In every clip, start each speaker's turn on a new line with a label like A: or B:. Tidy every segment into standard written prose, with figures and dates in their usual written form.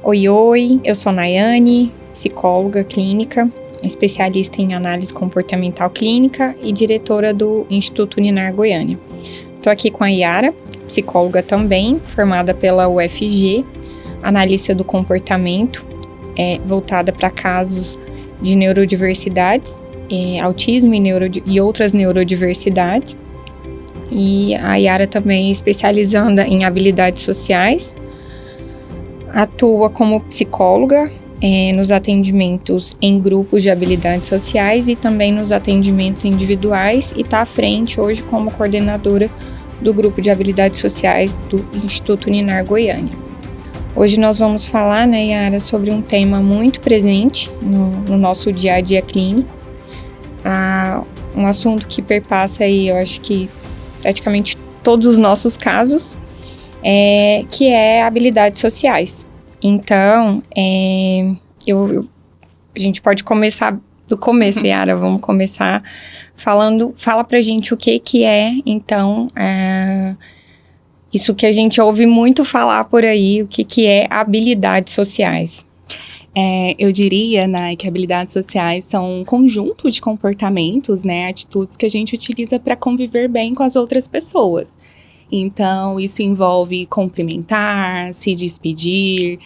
A: Oi, oi, eu sou Nayane, psicóloga clínica, especialista em análise comportamental clínica e diretora do Instituto Uninar Goiânia. Estou aqui com a Yara, psicóloga também, formada pela UFG, analista do comportamento, voltada para casos de neurodiversidades, autismo e outras neurodiversidades. E a Yara também é especializada em habilidades sociais, atua como psicóloga nos atendimentos em grupos de habilidades sociais e também nos atendimentos individuais e está à frente hoje como coordenadora do grupo de habilidades sociais do Instituto Uninar Goiânia. Hoje nós vamos falar, Yara, sobre um tema muito presente no nosso dia a dia clínico, um assunto que perpassa aí, eu acho que praticamente todos os nossos casos, que é habilidades sociais. Então, a gente pode começar do começo, Yara. Vamos começar fala pra gente o que é, então, isso que a gente ouve muito falar por aí, o que é habilidades sociais.
B: Eu diria, Nay, que habilidades sociais são um conjunto de comportamentos, atitudes que a gente utiliza para conviver bem com as outras pessoas. Então, isso envolve cumprimentar, se despedir,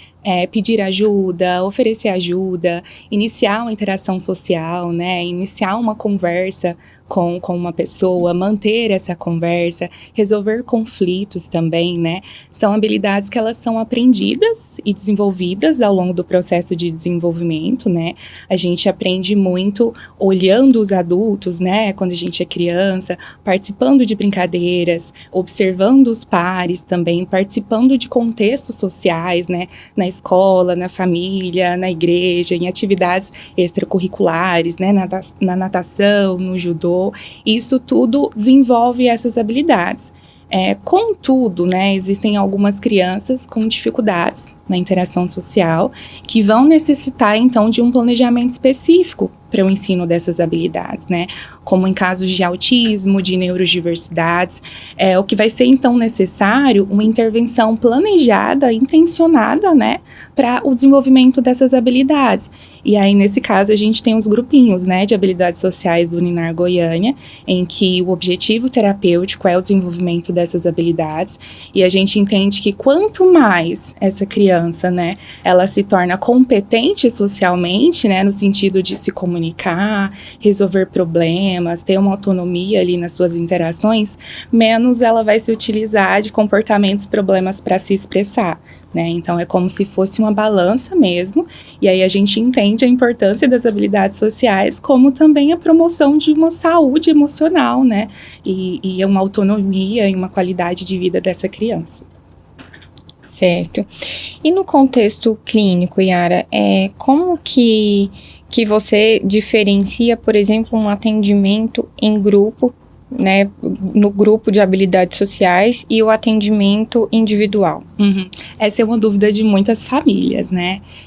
B: pedir ajuda, oferecer ajuda, iniciar uma interação social, iniciar uma conversa com uma pessoa, manter essa conversa, resolver conflitos também, São habilidades que elas são aprendidas e desenvolvidas ao longo do processo de desenvolvimento, A gente aprende muito olhando os adultos, quando a gente é criança, participando de brincadeiras, observando os pares também, participando de contextos sociais, Na escola, na família, na igreja, em atividades extracurriculares, na natação, no judô. Isso tudo desenvolve essas habilidades. Contudo, existem algumas crianças com dificuldades na interação social que vão necessitar, então, de um planejamento específico para o ensino dessas habilidades, Como em casos de autismo, de neurodiversidades, o que vai ser, então, necessário uma intervenção planejada, intencionada, para o desenvolvimento dessas habilidades. E aí, nesse caso, a gente tem os grupinhos, de habilidades sociais do Uninar Goiânia, em que o objetivo terapêutico é o desenvolvimento dessas habilidades, e a gente entende que quanto mais essa criança, ela se torna competente socialmente, no sentido de se comunicar, resolver problemas, ter uma autonomia ali nas suas interações, menos ela vai se utilizar de comportamentos, problemas para se expressar, Então, é como se fosse uma balança mesmo, e aí a gente entende a importância das habilidades sociais, como também a promoção de uma saúde emocional, E uma autonomia e uma qualidade de vida dessa criança.
A: Certo. E no contexto clínico, Yara, como que você diferencia, por exemplo, um atendimento em grupo, no grupo de habilidades sociais e o atendimento individual?
B: Essa é uma dúvida de muitas famílias,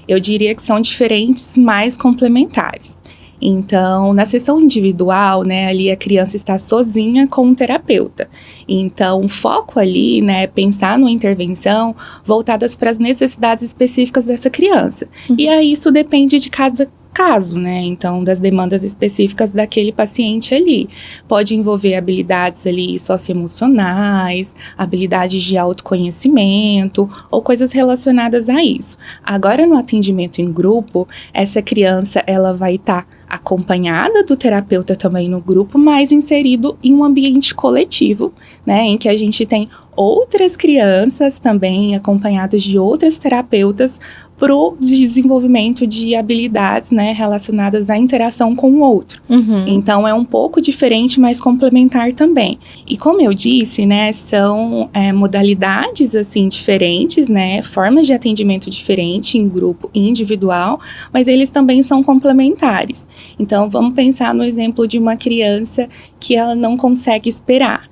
B: Eu diria que são diferentes, mas complementares. Então, na sessão individual, ali a criança está sozinha com um terapeuta. Então, o foco ali, é pensar numa intervenção voltadas para as necessidades específicas dessa criança. E aí, isso depende de cada caso, Então, das demandas específicas daquele paciente ali. Pode envolver habilidades ali socioemocionais, habilidades de autoconhecimento ou coisas relacionadas a isso. Agora, no atendimento em grupo, essa criança, ela vai estar acompanhada do terapeuta também no grupo, mas inserido em um ambiente coletivo, em que a gente tem outras crianças também acompanhadas de outras terapeutas para o desenvolvimento de habilidades, relacionadas à interação com o outro. Então, é um pouco diferente, mas complementar também. E como eu disse, são modalidades, assim, diferentes, formas de atendimento diferentes em grupo e individual, mas eles também são complementares. Então, vamos pensar no exemplo de uma criança que ela não consegue esperar.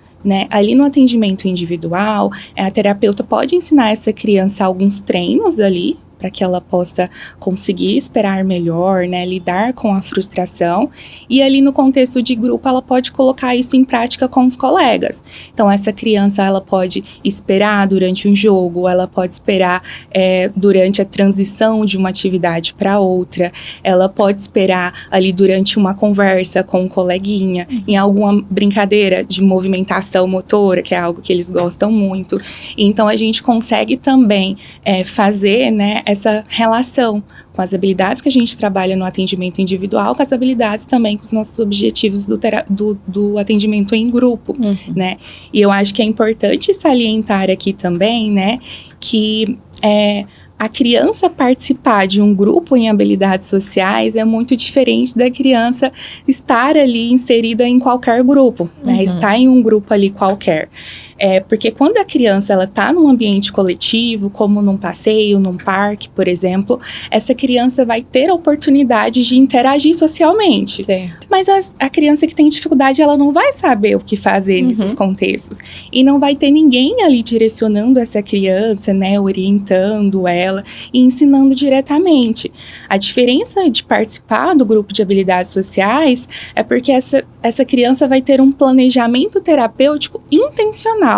B: Ali no atendimento individual, a terapeuta pode ensinar essa criança alguns treinos ali, para que ela possa conseguir esperar melhor, né, lidar com a frustração. E ali no contexto de grupo, ela pode colocar isso em prática com os colegas. Então, essa criança, ela pode esperar durante um jogo, ela pode esperar durante a transição de uma atividade para outra, ela pode esperar ali durante uma conversa com um coleguinha, em alguma brincadeira de movimentação motora, que é algo que eles gostam muito. Então, a gente consegue também fazer, né, essa relação com as habilidades que a gente trabalha no atendimento individual, com as habilidades também com os nossos objetivos do atendimento em grupo, né? E eu acho que é importante salientar aqui também, né, que a criança participar de um grupo em habilidades sociais é muito diferente da criança estar ali inserida em qualquer grupo, né? Estar em um grupo ali qualquer. Porque quando a criança ela está num ambiente coletivo, como num passeio, num parque, por exemplo, essa criança vai ter a oportunidade de interagir socialmente.
A: Certo.
B: Mas a criança que tem dificuldade, ela não vai saber o que fazer nesses contextos. E não vai ter ninguém ali direcionando essa criança, né, orientando ela e ensinando diretamente. A diferença de participar do grupo de habilidades sociais é porque essa criança vai ter um planejamento terapêutico intencional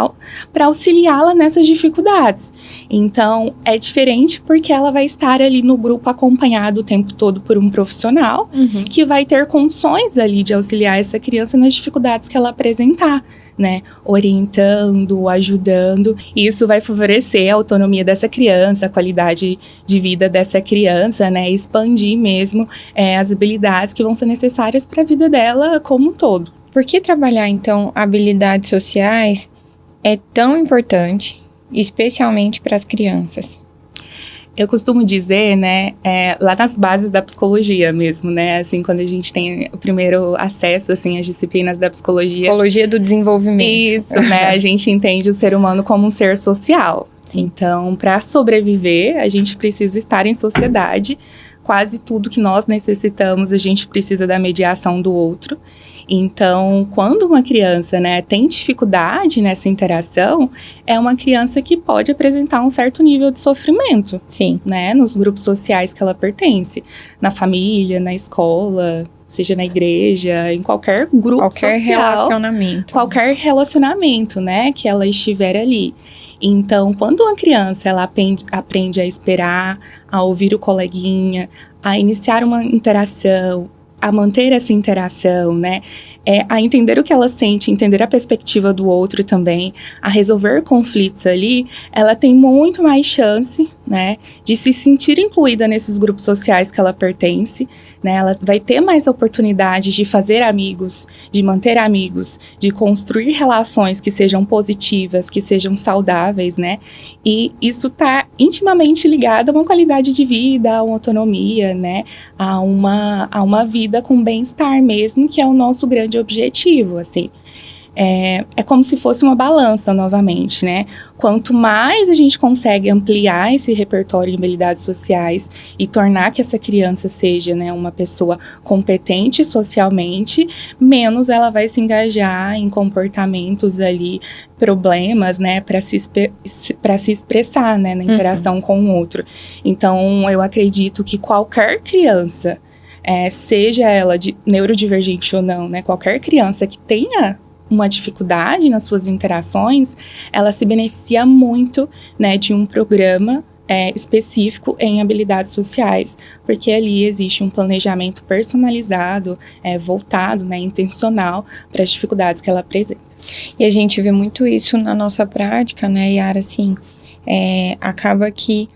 B: para auxiliá-la nessas dificuldades. Então, é diferente porque ela vai estar ali no grupo acompanhado o tempo todo por um profissional que vai ter condições ali de auxiliar essa criança nas dificuldades que ela apresentar, né, orientando, ajudando. E isso vai favorecer a autonomia dessa criança, a qualidade de vida dessa criança, né, expandir mesmo as habilidades que vão ser necessárias para a vida dela como um todo.
A: Por que trabalhar, então, habilidades sociais é tão importante, especialmente para as crianças?
B: Eu costumo dizer, né, lá nas bases da psicologia mesmo, né, assim, quando a gente tem o primeiro acesso, assim, às disciplinas da psicologia.
A: Psicologia do desenvolvimento.
B: Isso, né, a gente entende o ser humano como um ser social. Sim. Então, para sobreviver, a gente precisa estar em sociedade. Quase tudo que nós necessitamos, a gente precisa da mediação do outro. Então, quando uma criança, né, tem dificuldade nessa interação, é uma criança que pode apresentar um certo nível de sofrimento.
A: Sim.
B: Né, nos grupos sociais que ela pertence, na família, na escola, seja na igreja, em qualquer grupo social. Qualquer relacionamento, né, que ela estiver ali. Então, quando uma criança ela aprende a esperar, a ouvir o coleguinha, a iniciar uma interação, a manter essa interação, né? A entender o que ela sente, entender a perspectiva do outro também, a resolver conflitos ali, ela tem muito mais chance, né, de se sentir incluída nesses grupos sociais que ela pertence, né? Ela vai ter mais oportunidade de fazer amigos, de manter amigos, de construir relações que sejam positivas, que sejam saudáveis, né? E isso está intimamente ligado a uma qualidade de vida, a uma autonomia, né? A uma vida com bem-estar mesmo, que é o nosso grande objetivo, assim. É como se fosse uma balança novamente, né? Quanto mais a gente consegue ampliar esse repertório de habilidades sociais e tornar que essa criança seja, né, uma pessoa competente socialmente, menos ela vai se engajar em comportamentos ali, problemas, né, para se expressar, né, na interação com o outro. Então, eu acredito que qualquer criança, seja ela neurodivergente ou não, né, qualquer criança que tenha uma dificuldade nas suas interações, ela se beneficia muito, né, de um programa específico em habilidades sociais, porque ali existe um planejamento personalizado, voltado, né, intencional para as dificuldades que ela apresenta.
A: E a gente vê muito isso na nossa prática, né, Yara, assim, acaba que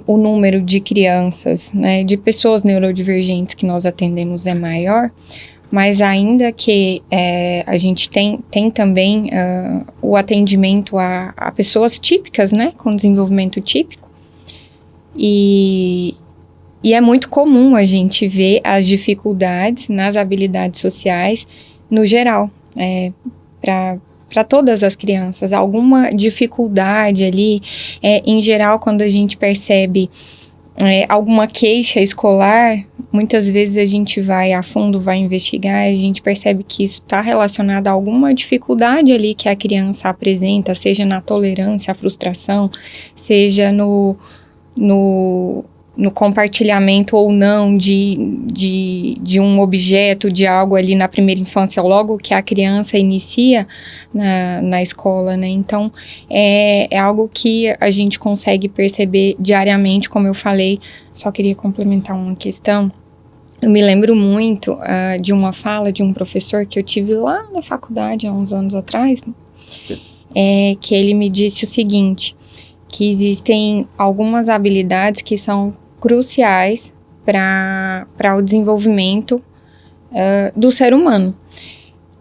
A: o número de crianças, né, de pessoas neurodivergentes que nós atendemos é maior, mas ainda que a gente tem também o atendimento a pessoas típicas, né, com desenvolvimento típico, e é muito comum a gente ver as dificuldades nas habilidades sociais no geral, para todas as crianças, alguma dificuldade ali, em geral, quando a gente percebe alguma queixa escolar, muitas vezes a gente vai a fundo, vai investigar, e a gente percebe que isso está relacionado a alguma dificuldade ali que a criança apresenta, seja na tolerância à frustração, seja no compartilhamento ou não de um objeto, de algo ali na primeira infância, logo que a criança inicia na escola, né? Então, é algo que a gente consegue perceber diariamente, como eu falei. Só queria complementar uma questão. Eu me lembro muito de uma fala de um professor que eu tive lá na faculdade, há uns anos atrás, que ele me disse o seguinte, que existem algumas habilidades que são cruciais para o desenvolvimento do ser humano.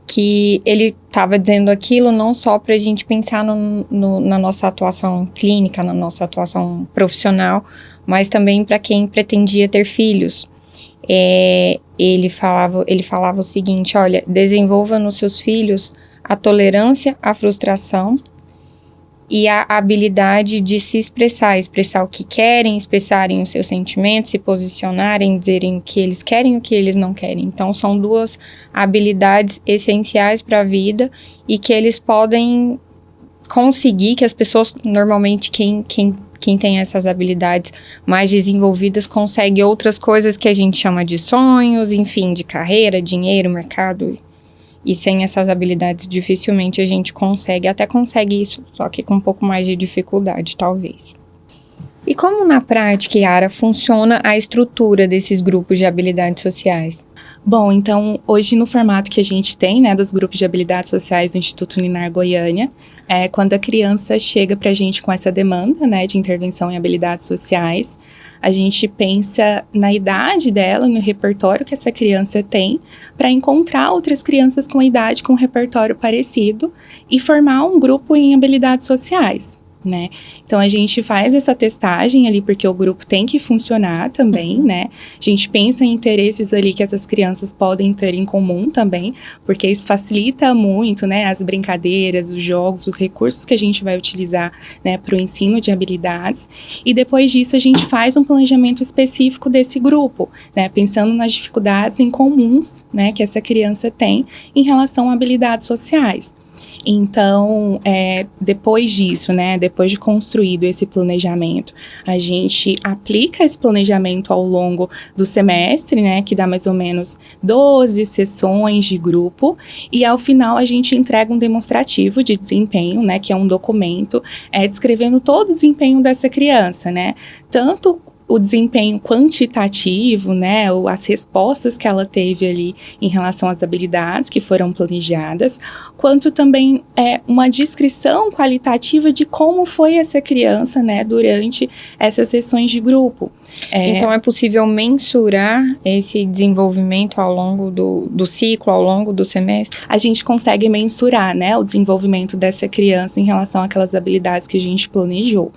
A: Que ele estava dizendo aquilo não só para a gente pensar na nossa atuação clínica, na nossa atuação profissional, mas também para quem pretendia ter filhos. Ele falava o seguinte, olha, desenvolva nos seus filhos a tolerância à frustração e a habilidade de se expressar o que querem, expressarem os seus sentimentos, se posicionarem, dizerem o que eles querem e o que eles não querem. Então, são duas habilidades essenciais para a vida e que eles podem conseguir, que as pessoas, normalmente, quem tem essas habilidades mais desenvolvidas, consegue outras coisas que a gente chama de sonhos, enfim, de carreira, dinheiro, mercado. E sem essas habilidades, dificilmente a gente até consegue isso, só que com um pouco mais de dificuldade, talvez. E como na prática, Yara, funciona a estrutura desses grupos de habilidades sociais?
B: Bom, então, hoje no formato que a gente tem, né, dos grupos de habilidades sociais do Instituto Uninar Goiânia, quando a criança chega para a gente com essa demanda, né, de intervenção em habilidades sociais, a gente pensa na idade dela, no repertório que essa criança tem, para encontrar outras crianças com idade com um repertório parecido e formar um grupo em habilidades sociais, né? Então, a gente faz essa testagem ali, porque o grupo tem que funcionar também, né? A gente pensa em interesses ali que essas crianças podem ter em comum também, porque isso facilita muito, né? As brincadeiras, os jogos, os recursos que a gente vai utilizar, né? Para o ensino de habilidades. E depois disso, a gente faz um planejamento específico desse grupo, né? Pensando nas dificuldades em comuns, né? Que essa criança tem em relação a habilidades sociais. Então, depois disso, né, depois de construído esse planejamento, a gente aplica esse planejamento ao longo do semestre, né, que dá mais ou menos 12 sessões de grupo, e ao final a gente entrega um demonstrativo de desempenho, né, que é um documento descrevendo todo o desempenho dessa criança, né, tanto o desempenho quantitativo, né, ou as respostas que ela teve ali em relação às habilidades que foram planejadas, quanto também uma descrição qualitativa de como foi essa criança, né, durante essas sessões de grupo.
A: Então, é possível mensurar esse desenvolvimento ao longo do ciclo, ao longo do semestre?
B: A gente consegue mensurar, né, o desenvolvimento dessa criança em relação àquelas habilidades que a gente planejou.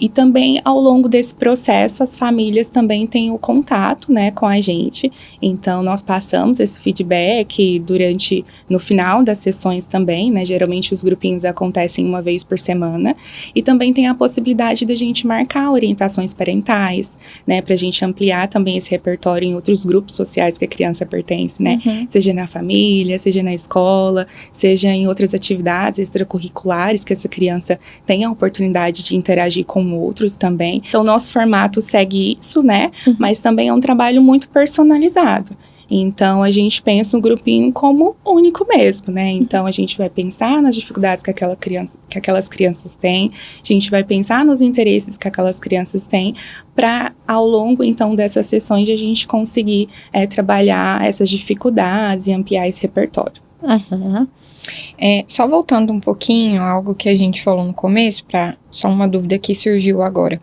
B: E também, ao longo desse processo, as famílias também têm o contato, né, com a gente. Então, nós passamos esse feedback no final das sessões também, né, geralmente os grupinhos acontecem uma vez por semana. E também tem a possibilidade da gente marcar orientações parentais, né, pra gente ampliar também esse repertório em outros grupos sociais que a criança pertence, né, seja na família, seja na escola, seja em outras atividades extracurriculares que essa criança tenha a oportunidade de interagir com outros também. Então, nosso formato segue isso, né, mas também é um trabalho muito personalizado. Então, a gente pensa o grupinho como único mesmo, né? Então, a gente vai pensar nas dificuldades que aquelas crianças têm, a gente vai pensar nos interesses que aquelas crianças têm, para, ao longo, então, dessas sessões, a gente conseguir trabalhar essas dificuldades e ampliar esse repertório.
A: Só voltando um pouquinho a algo que a gente falou no começo, só uma dúvida que surgiu agora.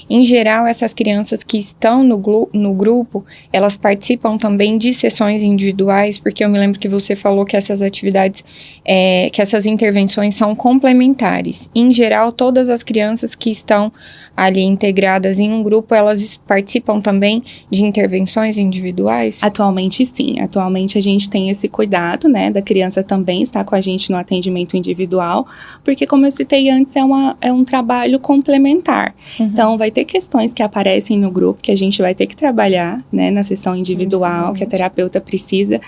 A: Em geral, essas crianças que estão no grupo, elas participam também de sessões individuais, porque eu me lembro que você falou que essas atividades, que essas intervenções são complementares. Em geral, todas as crianças que estão ali integradas em um grupo, elas participam também de intervenções individuais?
B: Atualmente, sim. Atualmente, a gente tem esse cuidado, né, da criança também estar com a gente no atendimento individual, porque, como eu citei antes, é um trabalho trabalho complementar. Então, vai ter questões que aparecem no grupo que a gente vai ter que trabalhar, né, na sessão individual, que a terapeuta precisa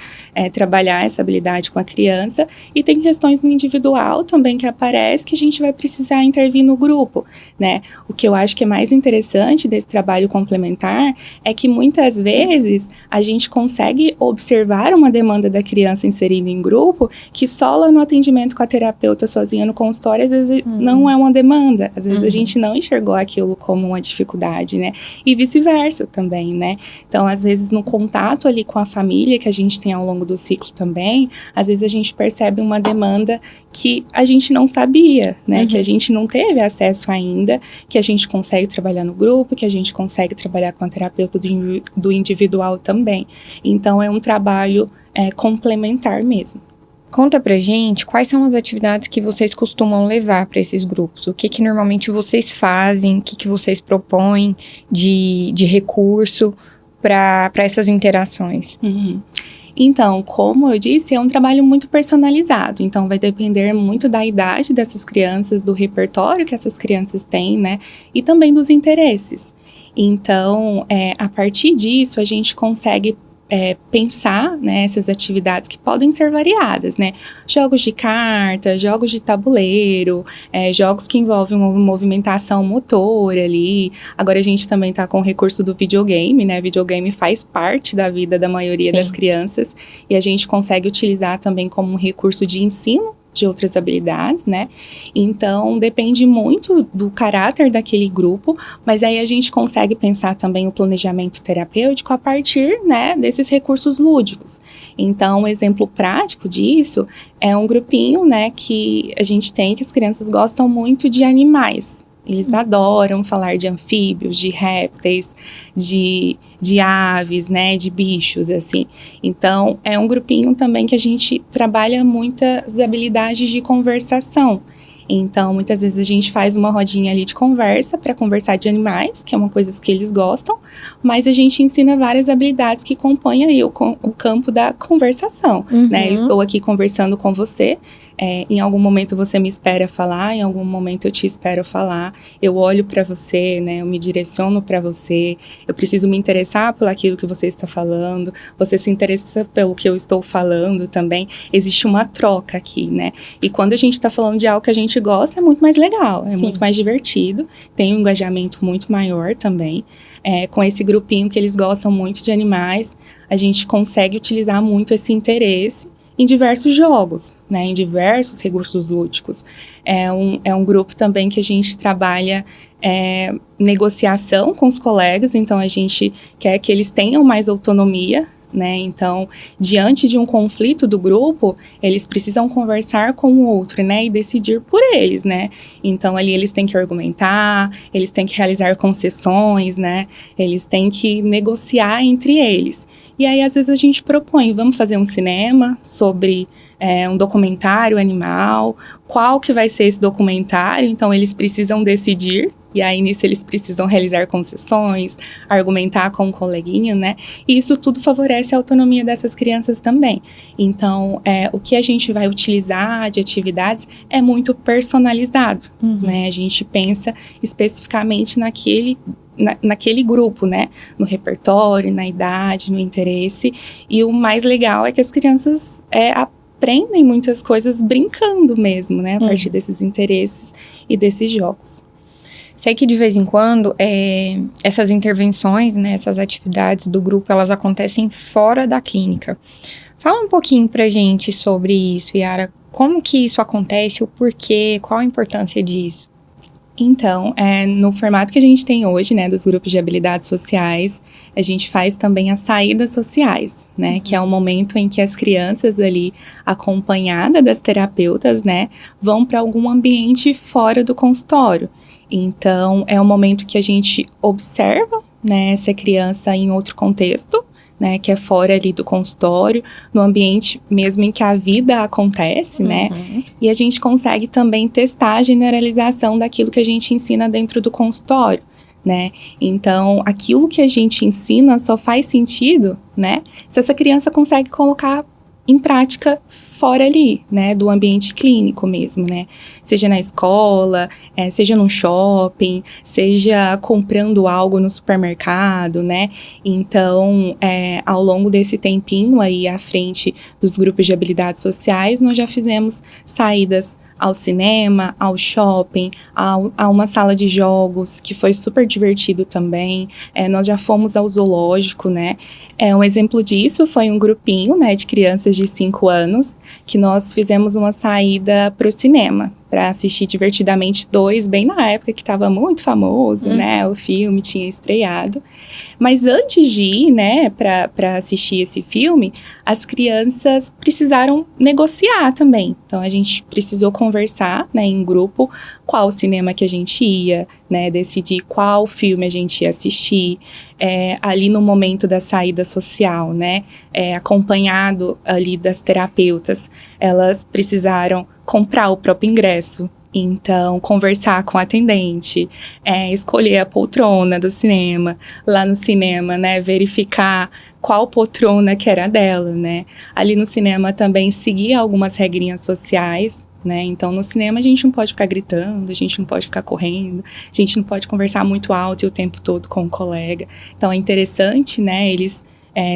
B: trabalhar essa habilidade com a criança. E tem questões no individual também que aparece que a gente vai precisar intervir no grupo, né? O que eu acho que é mais interessante desse trabalho complementar é que muitas vezes a gente consegue observar uma demanda da criança inserida em grupo que só lá no atendimento com a terapeuta sozinha no consultório, às vezes não é uma demanda, às vezes a gente não enxergou aquilo como uma dificuldade, né? E vice-versa também, né? Então, às vezes no contato ali com a família que a gente tem ao longo do ciclo também, às vezes a gente percebe uma demanda que a gente não sabia, né? Que a gente não teve acesso ainda, que a gente consegue trabalhar no grupo, que a gente consegue trabalhar com a terapeuta do individual também. Então, é um trabalho complementar mesmo.
A: Conta pra gente quais são as atividades que vocês costumam levar para esses grupos. O que normalmente vocês fazem, o que vocês propõem de recurso para essas interações.
B: Então, como eu disse, é um trabalho muito personalizado. Então, vai depender muito da idade dessas crianças, do repertório que essas crianças têm, né? E também dos interesses. Então, a partir disso, a gente consegue pensar, né, essas atividades que podem ser variadas, né? Jogos de carta, jogos de tabuleiro, jogos que envolvem uma movimentação motora ali. Agora a gente também está com o recurso do videogame, né? Videogame faz parte da vida da maioria das crianças e a gente consegue utilizar também como um recurso de ensino de outras habilidades, né? Então, depende muito do caráter daquele grupo, mas aí a gente consegue pensar também o planejamento terapêutico a partir, né, desses recursos lúdicos. Então, um exemplo prático disso é um grupinho, né, que a gente tem, que as crianças gostam muito de animais. Eles adoram falar de anfíbios, de répteis, de aves, né, de bichos, assim. Então, é um grupinho também que a gente trabalha muitas habilidades de conversação. Então, muitas vezes a gente faz uma rodinha ali de conversa para conversar de animais, que é uma coisa que eles gostam, mas a gente ensina várias habilidades que compõem aí o campo da conversação, né? Eu estou aqui conversando com você, em algum momento você me espera falar, em algum momento eu te espero falar, eu olho para você, né? Eu me direciono para você, eu preciso me interessar por aquilo que você está falando, você se interessa pelo que eu estou falando também, existe uma troca aqui, né? E quando a gente está falando de algo que a gente gosta, é muito mais legal, muito mais divertido, tem um engajamento muito maior também. Com esse grupinho que eles gostam muito de animais, a gente consegue utilizar muito esse interesse em diversos jogos, né, em diversos recursos lúdicos. É um grupo também que a gente trabalha negociação com os colegas, então a gente quer que eles tenham mais autonomia, né? Então, diante de um conflito do grupo, eles precisam conversar com o outro, né? E decidir por eles, né? Então, ali eles têm que argumentar, eles têm que realizar concessões, né? Eles têm que negociar entre eles. E aí, às vezes, a gente propõe, vamos fazer um cinema sobre um documentário animal, qual que vai ser esse documentário? Então, eles precisam decidir. E aí, nisso, eles precisam realizar concessões, argumentar com o coleguinha, né? E isso tudo favorece a autonomia dessas crianças também. Então, o que a gente vai utilizar de atividades é muito personalizado, né? A gente pensa especificamente naquele grupo, né? No repertório, na idade, no interesse. E o mais legal é que as crianças aprendem muitas coisas brincando mesmo, né? A partir desses interesses e desses jogos.
A: Sei que de vez em quando essas intervenções, né, essas atividades do grupo, elas acontecem fora da clínica. Fala um pouquinho pra gente sobre isso, Yara. Como que isso acontece, o porquê, qual a importância disso?
B: Então, no formato que a gente tem hoje, né, dos grupos de habilidades sociais, a gente faz também as saídas sociais, né, que é o momento em que as crianças ali, acompanhadas das terapeutas, né, vão para algum ambiente fora do consultório. Então, é um momento que a gente observa, né, essa criança em outro contexto, né, que é fora ali do consultório, no ambiente mesmo em que a vida acontece, né, e a gente consegue também testar a generalização daquilo que a gente ensina dentro do consultório, né, então aquilo que a gente ensina só faz sentido, né, se essa criança consegue colocar em prática fora ali, né, do ambiente clínico mesmo, né, seja na escola, seja num shopping, seja comprando algo no supermercado, né, então, ao longo desse tempinho aí à frente dos grupos de habilidades sociais, nós já fizemos saídas ao cinema, ao shopping, a uma sala de jogos, que foi super divertido também. Nós já fomos ao zoológico, né? Um exemplo disso foi um grupinho, né, de crianças de 5 anos, que nós fizemos uma saída para o cinema, para assistir Divertidamente 2, bem na época que estava muito famoso, né? O filme tinha estreado. Mas antes de ir, né, para assistir esse filme, as crianças precisaram negociar também. Então, a gente precisou conversar, né, em grupo, qual cinema que a gente ia, né, decidir qual filme a gente ia assistir, ali no momento da saída social, né, acompanhado ali das terapeutas. Elas precisaram comprar o próprio ingresso. Então, conversar com o atendente, escolher a poltrona do cinema, lá no cinema, né, verificar qual poltrona que era dela, né. Ali no cinema também seguir algumas regrinhas sociais, né, então no cinema a gente não pode ficar gritando, a gente não pode ficar correndo, a gente não pode conversar muito alto o tempo todo com o colega. Então é interessante, né, eles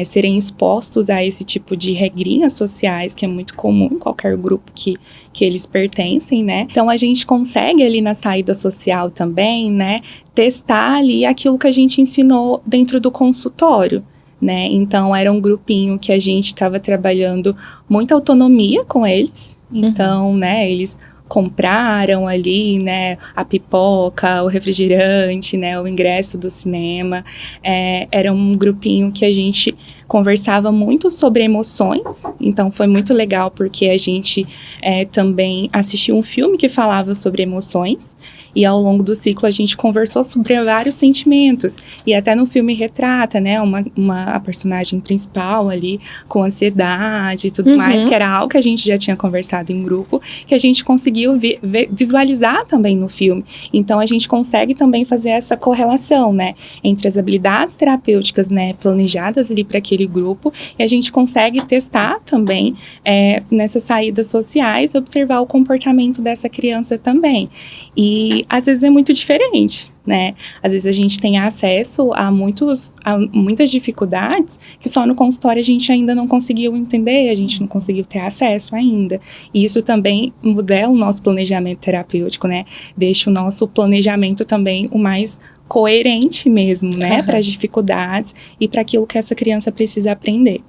B: serem expostos a esse tipo de regrinhas sociais, que é muito comum em qualquer grupo que eles pertencem, né? Então, a gente consegue ali na saída social também, né, testar ali aquilo que a gente ensinou dentro do consultório, né? Então, era um grupinho que a gente estava trabalhando muita autonomia com eles. Então, né, eles compraram ali, né, a pipoca, o refrigerante, né, o ingresso do cinema. Era um grupinho que a gente conversava muito sobre emoções, então foi muito legal porque a gente também assistiu um filme que falava sobre emoções, e ao longo do ciclo a gente conversou sobre vários sentimentos, e até no filme retrata, né, a personagem principal ali com ansiedade e tudo mais, que era algo que a gente já tinha conversado em grupo, que a gente conseguiu visualizar também no filme. Então a gente consegue também fazer essa correlação, né, entre as habilidades terapêuticas, né, planejadas ali para aquele grupo, e a gente consegue testar também nessas saídas sociais, observar o comportamento dessa criança também. E às vezes é muito diferente, né? Às vezes a gente tem acesso a muitas dificuldades que só no consultório a gente ainda não conseguiu entender, a gente não conseguiu ter acesso ainda. E isso também modela o nosso planejamento terapêutico, né? Deixa o nosso planejamento também o mais coerente mesmo, né? Para as dificuldades e para aquilo que essa criança precisa aprender.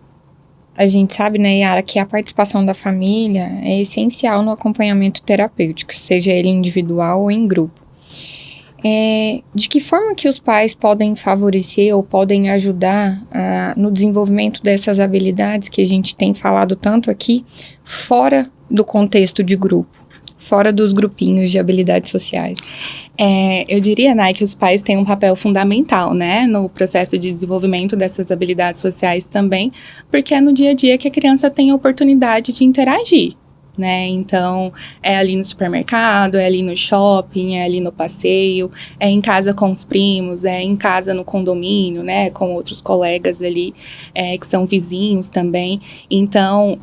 A: A gente sabe, né, Yara, que a participação da família é essencial no acompanhamento terapêutico, seja ele individual ou em grupo. De que forma que os pais podem favorecer ou podem ajudar no desenvolvimento dessas habilidades que a gente tem falado tanto aqui, fora do contexto de grupo, fora dos grupinhos de habilidades sociais?
B: Eu diria, Nay, que os pais têm um papel fundamental, né, no processo de desenvolvimento dessas habilidades sociais também, porque é no dia a dia que a criança tem a oportunidade de interagir, né, então é ali no supermercado, é ali no shopping, é ali no passeio, é em casa com os primos, é em casa no condomínio, né, com outros colegas ali, que são vizinhos também. Então,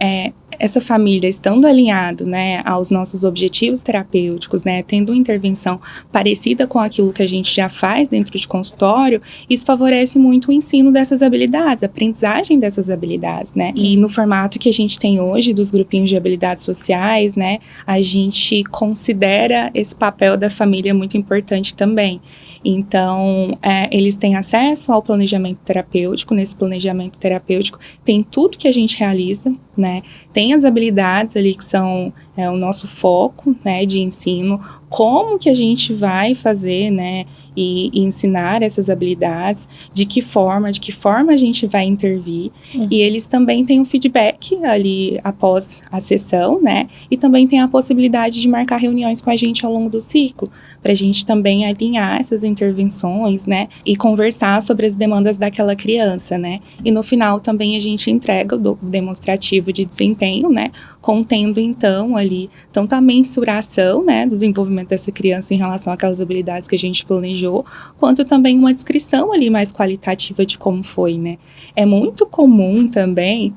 B: essa família estando alinhado, né, aos nossos objetivos terapêuticos, né, tendo uma intervenção parecida com aquilo que a gente já faz dentro de consultório, isso favorece muito o ensino dessas habilidades, a aprendizagem dessas habilidades, né. E no formato que a gente tem hoje dos grupinhos de habilidades sociais, né, a gente considera esse papel da família muito importante também. Então, eles têm acesso ao planejamento terapêutico. Nesse planejamento terapêutico tem tudo que a gente realiza, né? Tem as habilidades ali que são o nosso foco, né, de ensino, como que a gente vai fazer, né, e ensinar essas habilidades, de que forma a gente vai intervir. E eles também têm um feedback ali após a sessão, né, e também tem a possibilidade de marcar reuniões com a gente ao longo do ciclo, para a gente também alinhar essas intervenções, né, e conversar sobre as demandas daquela criança, né. E no final também a gente entrega o demonstrativo de desempenho, né, contendo então ali tanto a mensuração, né, do desenvolvimento dessa criança em relação àquelas habilidades que a gente planejou, quanto também uma descrição ali mais qualitativa de como foi, né. É muito comum também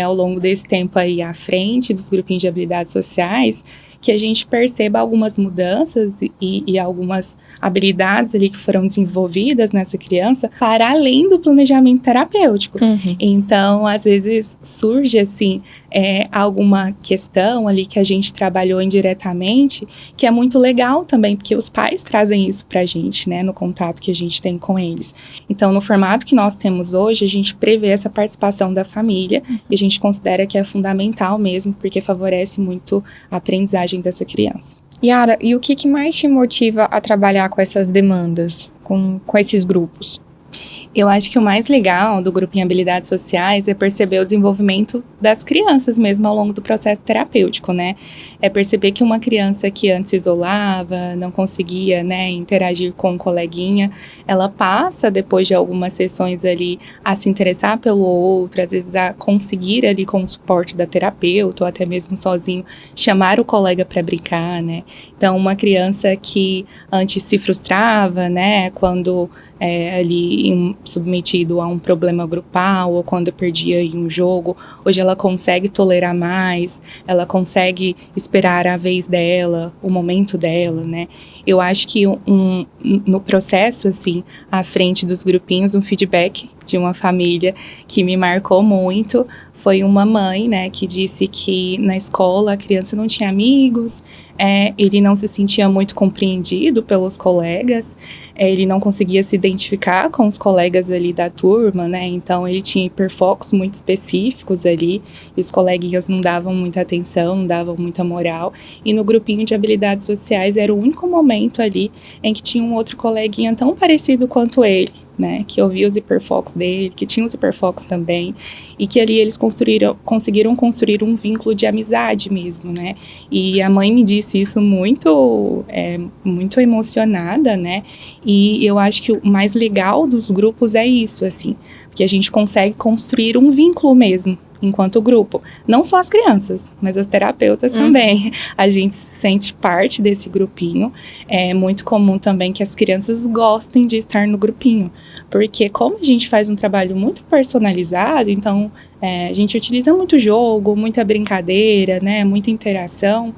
B: ao longo desse tempo aí à frente dos grupinhos de habilidades sociais, que a gente perceba algumas mudanças e algumas habilidades ali que foram desenvolvidas nessa criança para além do planejamento terapêutico. Então, às vezes surge assim alguma questão ali que a gente trabalhou indiretamente, que é muito legal também, porque os pais trazem isso pra gente, né, no contato que a gente tem com eles. Então, no formato que nós temos hoje, a gente prevê essa participação da família e a gente considera que é fundamental mesmo, porque favorece muito a aprendizagem dessa criança.
A: Yara, e o que mais te motiva a trabalhar com essas demandas, com esses grupos?
B: Eu acho que o mais legal do grupo em habilidades sociais é perceber o desenvolvimento das crianças mesmo ao longo do processo terapêutico, né? É perceber que uma criança que antes se isolava, não conseguia, né, interagir com um coleguinha, ela passa, depois de algumas sessões ali, a se interessar pelo outro, às vezes a conseguir ali com o suporte da terapeuta ou até mesmo sozinho, chamar o colega para brincar, né? Então, uma criança que antes se frustrava, né, quando ali submetido a um problema grupal ou quando perdia em um jogo, hoje ela consegue tolerar mais, ela consegue esperar a vez dela, o momento dela, né? Eu acho que no processo, assim, à frente dos grupinhos, um feedback de uma família que me marcou muito foi uma mãe, né, que disse que na escola a criança não tinha amigos, ele não se sentia muito compreendido pelos colegas, ele não conseguia se identificar com os colegas ali da turma, né, então ele tinha hiperfocos muito específicos ali, e os coleguinhas não davam muita atenção, não davam muita moral, e no grupinho de habilidades sociais era o único momento ali em que tinha um outro coleguinha tão parecido quanto ele, né, que ouvia os hiperfocos dele, que tinha os hiperfocos também, e que ali eles conseguiram construir um vínculo de amizade mesmo, né, e a mãe me disse isso muito emocionada, né, e eu acho que o mais legal dos grupos é isso, assim, porque a gente consegue construir um vínculo mesmo, enquanto grupo. Não só as crianças, mas as terapeutas também. A gente se sente parte desse grupinho. É muito comum também que as crianças gostem de estar no grupinho. Porque como a gente faz um trabalho muito personalizado, então a gente utiliza muito jogo, muita brincadeira, né, muita interação,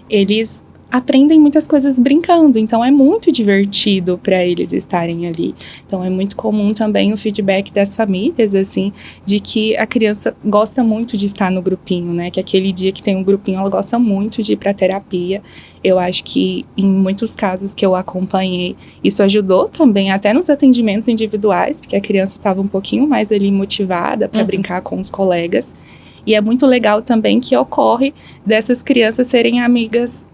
B: eles aprendem muitas coisas brincando, então é muito divertido para eles estarem ali. Então é muito comum também o feedback das famílias, assim, de que a criança gosta muito de estar no grupinho, né? Que aquele dia que tem um grupinho, ela gosta muito de ir para terapia. Eu acho que em muitos casos que eu acompanhei, isso ajudou também até nos atendimentos individuais, porque a criança estava um pouquinho mais ali motivada para brincar com os colegas. E é muito legal também que ocorre dessas crianças serem amigas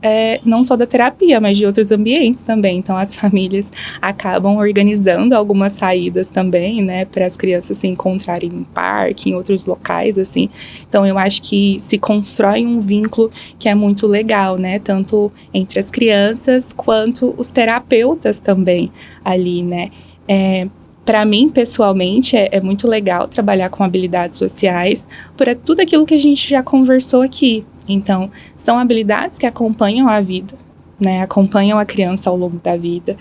B: não só da terapia, mas de outros ambientes também. Então, as famílias acabam organizando algumas saídas também, né, para as crianças se encontrarem em parque, em outros locais, assim. Então, eu acho que se constrói um vínculo que é muito legal, né, tanto entre as crianças quanto os terapeutas também ali, né. Para mim, pessoalmente, é muito legal trabalhar com habilidades sociais por tudo aquilo que a gente já conversou aqui. Então, são habilidades que acompanham a vida, né? Acompanham a criança ao longo da vida.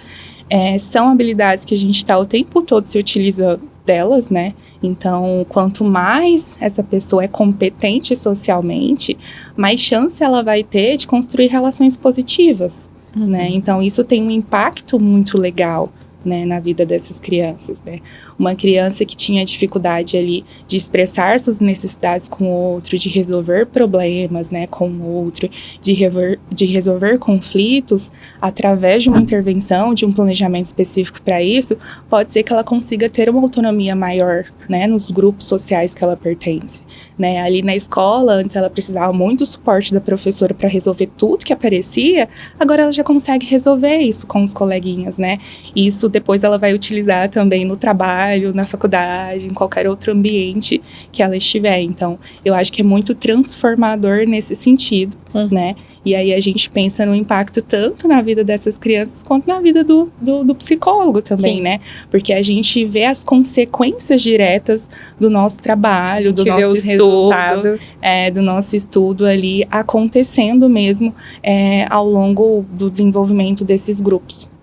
B: São habilidades que a gente está o tempo todo se utilizando delas, né? Então, quanto mais essa pessoa é competente socialmente, mais chance ela vai ter de construir relações positivas, né? Então, isso tem um impacto muito legal, né, na vida dessas crianças, né? Uma criança que tinha dificuldade ali de expressar suas necessidades com o outro, de resolver problemas, né, com o outro, de resolver conflitos através de uma intervenção, de um planejamento específico para isso, pode ser que ela consiga ter uma autonomia maior, né, nos grupos sociais que ela pertence, né? Ali na escola, antes ela precisava muito do suporte da professora para resolver tudo que aparecia, agora ela já consegue resolver isso com os coleguinhas, né? E isso depois ela vai utilizar também no trabalho, na faculdade, em qualquer outro ambiente que ela estiver. Então, eu acho que é muito transformador nesse sentido, né? E aí a gente pensa no impacto tanto na vida dessas crianças quanto na vida do psicólogo também, né? Porque a gente vê as consequências diretas do nosso trabalho, do nosso estudo, do nosso estudo ali acontecendo mesmo ao longo do desenvolvimento desses grupos.